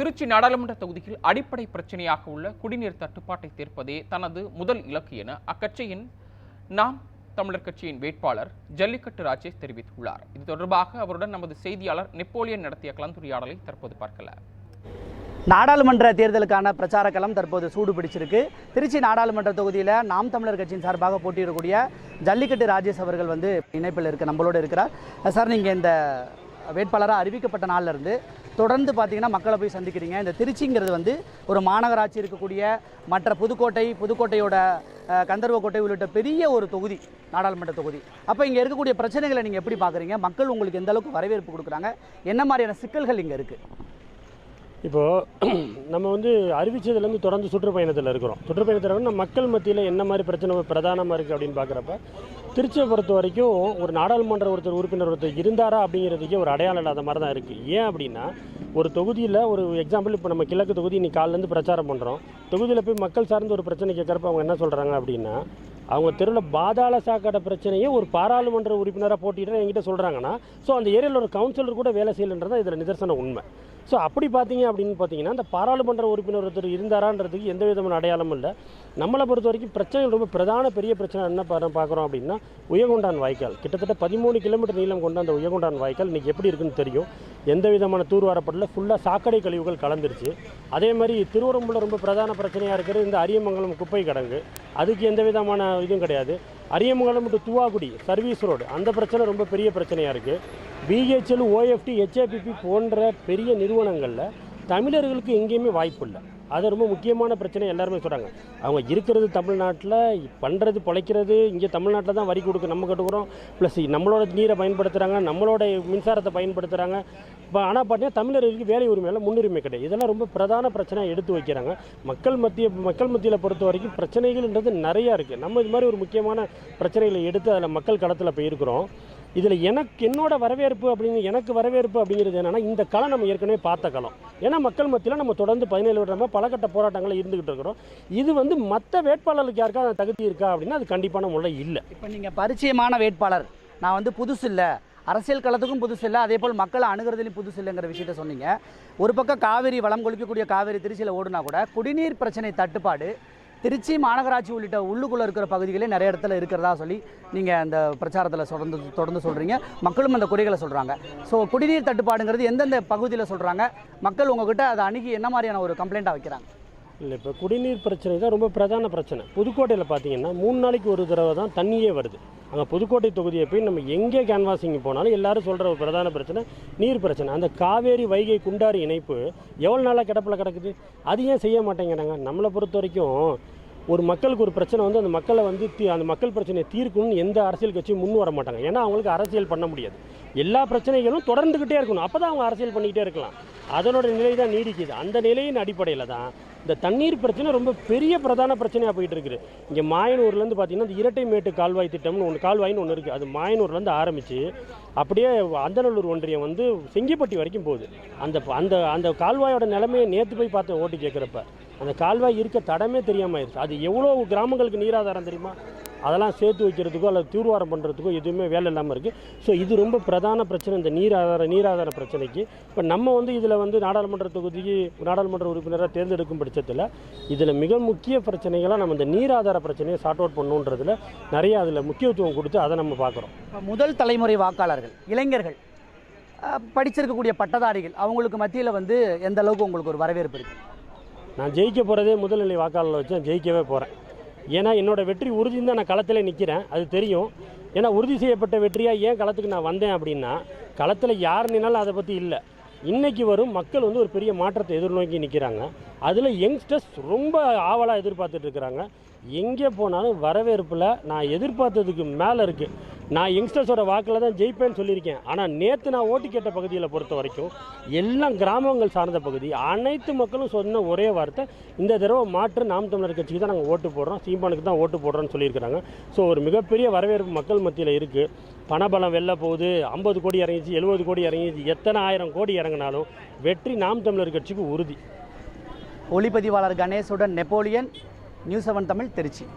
திருச்சி நாடாளுமன்ற தொகுதியில் அடிப்படை பிரச்சனையாக உள்ள குடிநீர் தட்டுப்பாட்டை தீர்ப்பதே தனது முதல் இலக்கு என அக்கட்சியின் நாம் தமிழர் கட்சியின் வேட்பாளர் ஜல்லிக்கட்டு ராஜேஷ் தெரிவித்துள்ளார். இது தொடர்பாக அவருடன் நமது செய்தியாளர் நெப்போலியன் நடத்திய கலந்துரையாடலை தற்போது பார்க்கலாம். நாடாளுமன்ற தேர்தலுக்கான பிரச்சார களம் தற்போது சூடு பிடிச்சிருக்கு. திருச்சி நாடாளுமன்ற தொகுதியில் நாம் தமிழர் கட்சியின் சார்பாக போட்டியிடக்கூடிய ஜல்லிக்கட்டு ராஜேஷ் அவர்கள் இணைப்பில் நம்மளோட இருக்கிறார். சார், நீங்கள் இந்த வேட்பாளராக அறிவிக்கப்பட்ட நாளில் இருந்து தொடர்ந்து பார்த்தீங்கன்னா மக்களை போய் சந்திக்கிறீங்க. இந்த திருச்சிங்கிறது ஒரு மாநகராட்சி இருக்கக்கூடிய மற்ற புதுக்கோட்டையோட கந்தர்வக்கோட்டை உள்ளிட்ட பெரிய ஒரு தொகுதி, நாடாளுமன்ற தொகுதி. அப்போ இங்கே இருக்கக்கூடிய பிரச்சனைகளை நீங்கள் எப்படி பார்க்குறீங்க? மக்கள் உங்களுக்கு எந்த அளவுக்கு வரவேற்பு கொடுக்குறாங்க? என்ன மாதிரியான சிக்கல்கள் இங்கே இருக்குது? இப்போது நம்ம அறிவித்ததுலேருந்து தொடர்ந்து சுற்றுப்பயணத்தில் இருக்கிறோம். சுற்றுப்பயணத்தில் நம்ம மக்கள் மத்தியில் என்ன மாதிரி பிரச்சனை பிரதானமாக இருக்குது அப்படின்னு பார்க்குறப்ப, திருச்சியை பொறுத்த வரைக்கும் ஒரு நாடாளுமன்ற உறுப்பினர் இருந்தாரா அப்படிங்கிறதுக்கே ஒரு அடையாளம் இல்லாத மாதிரி தான் இருக்குது. ஏன் அப்படின்னா, ஒரு தொகுதியில் ஒரு எக்ஸாம்பிள், இப்போ நம்ம கிழக்கு தொகுதி இன்னைக்கு காலிலேருந்து பிரச்சாரம் பண்ணுறோம். தொகுதியில் போய் மக்கள் சார்ந்த ஒரு பிரச்சனை கேட்குறப்ப அவங்க என்ன சொல்கிறாங்க அப்படின்னா, அவங்க தெருவில் பாதாள சாக்கடை பிரச்சனையே ஒரு பாராளுமன்ற உறுப்பினராக போட்டிட்டு என்கிட்ட சொல்கிறாங்கன்னா, ஸோ அந்த ஏரியாவில் ஒரு கவுன்சிலர் கூட வேலை செய்யலைன்றதான் இதில் நிதர்சன உண்மை. ஸோ அப்படி பார்த்தீங்க அப்படின்னு பார்த்தீங்கன்னா, அந்த பாராளுமன்ற உறுப்பினர் ஒருத்தர் இருந்தாரான்றதுக்கு எந்த விதமான அடையாளமும் இல்லை. நம்மளை பொறுத்த வரைக்கும் பிரச்சனைகள் ரொம்ப பெரிய பிரச்சனை என்ன பார்க்குறோம் அப்படின்னா, உயகொண்டான் வாய்க்கால் கிட்டத்தட்ட 13 கிலோமீட்டர் நீளம் கொண்ட அந்த உயகொண்டான் வாய்க்கால் இன்றைக்கி எப்படி இருக்குன்னு தெரியும். எந்த விதமான தூர்வாரப்படல, ஃபுல்லாக சாக்கடை கழிவுகள் கலந்துருச்சு. அதே மாதிரி திருவரம்பூரில் ரொம்ப பிரதான பிரச்சனையாக இருக்கிற இந்த அரியமங்கலம் குப்பை கிடங்கு, அதுக்கு எந்த விதமான இதுவும் கிடையாது. Ariyamangalam to Thuvakudi service road, அந்த பிரச்சனை ரொம்ப பெரிய பிரச்சனையாக இருக்குது. பிஹெச்எல், ஓஎஃப்டி, ஹெச்ஏபிபி போன்ற பெரிய நிறுவனங்களில் தமிழர்களுக்கு எங்கேயுமே வாய்ப்பு இல்லை. அது ரொம்ப முக்கியமான பிரச்சனை. எல்லாருமே சொல்கிறாங்க, அவங்க இருக்கிறது தமிழ்நாட்டில், பண்ணுறது பிழைக்கிறது இங்கே தமிழ்நாட்டில் தான், வரி நம்ம கட்டுக்கிறோம், ப்ளஸ் நம்மளோட நீரை பயன்படுத்துகிறாங்க, நம்மளோட மின்சாரத்தை பயன்படுத்துகிறாங்க. இப்போ ஆனால் பார்த்தீங்கன்னா தமிழர்களுக்கு வேலை உரிமையில் முன்னுரிமை கிடையாது. இதெல்லாம் ரொம்ப பிரதான பிரச்சனையாக எடுத்து வைக்கிறாங்க. மக்கள் மத்தியில் பொறுத்த வரைக்கும் பிரச்சனைகள்ன்றது நிறையா இருக்குது. நம்ம இது மாதிரி ஒரு முக்கியமான பிரச்சனைகளை எடுத்து அதில் மக்கள் களத்தில் போயிருக்கிறோம். இதில் என்னோட வரவேற்பு அப்படிங்கிறது என்னென்னா, இந்த களம் நம்ம ஏற்கனவே பார்த்த களம். ஏன்னா மக்கள் மத்தியில் நம்ம தொடர்ந்து 17 வருடமாக பலகட்ட போராட்டங்களை இருந்துகிட்டு இருக்கிறோம். இது மற்ற வேட்பாளர்களுக்கு யாருக்கா தகுதி இருக்கா அப்படின்னா அது கண்டிப்பான முறை இல்லை. இப்போ நீங்கள் பரிச்சயமான வேட்பாளர், நான் புதுசு இல்லை, அரசியல் களத்துக்கும் புதுசு இல்லை, அதே போல் மக்களை அணுகிறதுலையும் புதுசு இல்லைங்கிற விஷயத்த சொன்னீங்க. ஒரு பக்கம் காவிரி வளம் கொளிக்கக்கூடிய காவிரி திருச்சியில் ஓடுனா கூட குடிநீர் பிரச்சனை தட்டுப்பாடு திருச்சி மாநகராட்சி உள்ளிட்ட உள்ளுக்குள்ளே இருக்கிற பகுதிகளே நிறைய இடத்துல இருக்கிறதா சொல்லி நீங்கள் அந்த பிரச்சாரத்தில் தொடர்ந்து சொல்கிறீங்க. மக்களும் அந்த குறைகளை சொல்கிறாங்க. ஸோ குடிநீர் தட்டுப்பாடுங்கிறது எந்தெந்த பகுதியில் சொல்கிறாங்க? மக்கள் உங்ககிட்ட அதை அணுகி என்ன மாதிரியான ஒரு கம்ப்ளைண்ட்டாக வைக்கிறாங்க? இல்லை, இப்போ குடிநீர் பிரச்சனை தான் ரொம்ப பிரதான பிரச்சனை. புதுக்கோட்டையில் பார்த்தீங்கன்னா 3 நாளைக்கு ஒரு தடவை தான் தண்ணியே வருது. அங்கே புதுக்கோட்டை தொகுதியை போய் நம்ம எங்கே கேன்வாசிங் போனாலும் எல்லாரும் சொல்கிற ஒரு பிரதான பிரச்சனை நீர் பிரச்சனை. அந்த காவேரி வைகை குண்டாறு இணைப்பு எவ்வளோ நாளாக கிடப்பில் கிடக்குது? அது ஏன் செய்ய மாட்டேங்கிறாங்க? நம்மளை பொறுத்த வரைக்கும் ஒரு மக்களுக்கு ஒரு பிரச்சனை அந்த மக்களை அந்த மக்கள் பிரச்சனையை தீர்க்கணும்னு எந்த அரசியல் கட்சியும் முன் வர மாட்டாங்க. ஏன்னா அவங்களுக்கு அரசியல் பண்ண முடியாது. எல்லா பிரச்சனைகளும் தொடர்ந்துக்கிட்டே இருக்கணும், அப்போ தான் அவங்க அரசியல் பண்ணிக்கிட்டே இருக்கலாம். அதனோட நிலை தான் நீடிக்குது. அந்த நிலையின் அடிப்படையில் தான் இந்த தண்ணீர் பிரச்சனை ரொம்ப பெரிய பிரதான பிரச்சனையாக போயிட்டு இருக்குது. இங்கே மாயனூர்லேருந்து பார்த்தீங்கன்னா இந்த இரட்டை மேட்டு கால்வாய் திட்டம்னு கால்வாயின்னு ஒன்று இருக்குது. அது மாயனூர்லேருந்து ஆரம்பித்து அப்படியே அந்தநல்லூர் ஒன்றியம் செங்கிப்பட்டி வரைக்கும் போகுது. அந்த அந்த கால்வாயோட நிலைமையை நேற்று போய் பார்த்தேன் ஓட்டு கேட்குறப்ப. அந்த கால்வாய் இருக்க தடமே தெரியாமல் ஆயிடுச்சு. அது எவ்வளோ கிராமங்களுக்கு நீராதாரம் தெரியுமா? அதெல்லாம் சேர்த்து வைக்கிறதுக்கோ அல்லது தூர்வாரம் பண்ணுறதுக்கோ எதுவுமே வேலை இல்லாமல் இருக்குது. ஸோ இது ரொம்ப பிரதான பிரச்சனை, இந்த நீராதார பிரச்சனைக்கு. இப்போ நம்ம இதில் நாடாளுமன்ற தொகுதிக்கு நாடாளுமன்ற உறுப்பினராக தேர்ந்தெடுக்கும் பட்சத்தில் இதில் மிக முக்கிய பிரச்சனைகளாக நம்ம இந்த நீராதார பிரச்சனையை சார்ட் அவுட் பண்ணணுன்றதில் நிறைய அதில் முக்கியத்துவம் கொடுத்து அதை நம்ம பார்க்குறோம். முதல் தலைமுறை வாக்காளர்கள், இளைஞர்கள், படிச்சிருக்கக்கூடிய பட்டதாரிகள், அவங்களுக்கு மத்தியில் எந்த அளவுக்கு உங்களுக்கு ஒரு வரவேற்பு இருக்குது? நான் ஜெயிக்க போகிறதே முதல்நிலை வாக்காளர் வச்சு ஜெயிக்கவே போகிறேன். ஏன்னா என்னோடய வெற்றி உறுதின்னு தான் நான் களத்தில் நிற்கிறேன், அது தெரியும். ஏன்னா உறுதி செய்யப்பட்ட வெற்றியாக ஏன் களத்துக்கு நான் வந்தேன் அப்படின்னா, களத்தில் யார் நின்னாலும் அதை பற்றி இல்லை. இன்றைக்கி வரும் மக்கள் ஒரு பெரிய மாற்றத்தை எதிர்நோக்கி நிற்கிறாங்க. அதில் யங்ஸ்டர்ஸ் ரொம்ப ஆவலாக எதிர்பார்த்துட்டு இருக்கிறாங்க. எங்கே போனாலும் வரவேற்பில் நான் எதிர்பார்த்ததுக்கு மேலே இருக்குது. நான் யங்ஸ்டர்ஸோட வாக்கில் தான் ஜெயிப்பேன்னு சொல்லியிருக்கேன். ஆனால் நேற்று நான் ஓட்டு கேட்ட பகுதியில் பொறுத்த வரைக்கும் எல்லாம் கிராமங்கள் சார்ந்த பகுதி. அனைத்து மக்களும் சொன்ன ஒரே வார்த்தை, இந்த தடவை மாற்று நாம் தமிழர் கட்சிக்கு தான் நாங்கள் ஓட்டு போடுறோம், சீமானுக்கு தான் ஓட்டு போடுறோன்னு சொல்லியிருக்கிறாங்க. ஸோ ஒரு மிகப்பெரிய வரவேற்பு மக்கள் மத்தியில் இருக்குது. பணபலம் வெளில போகுது, 50 கோடி இறங்கிச்சு, 70 கோடி இறங்கிச்சு, எத்தனை 1000 கோடி இறங்கினாலும் வெற்றி நாம் தமிழர் கட்சிக்கு உறுதி. ஒளிப்பதிவாளர் கணேஷுடன் நெப்போலியன், நியூஸ் 7 தமிழ், திருச்சி.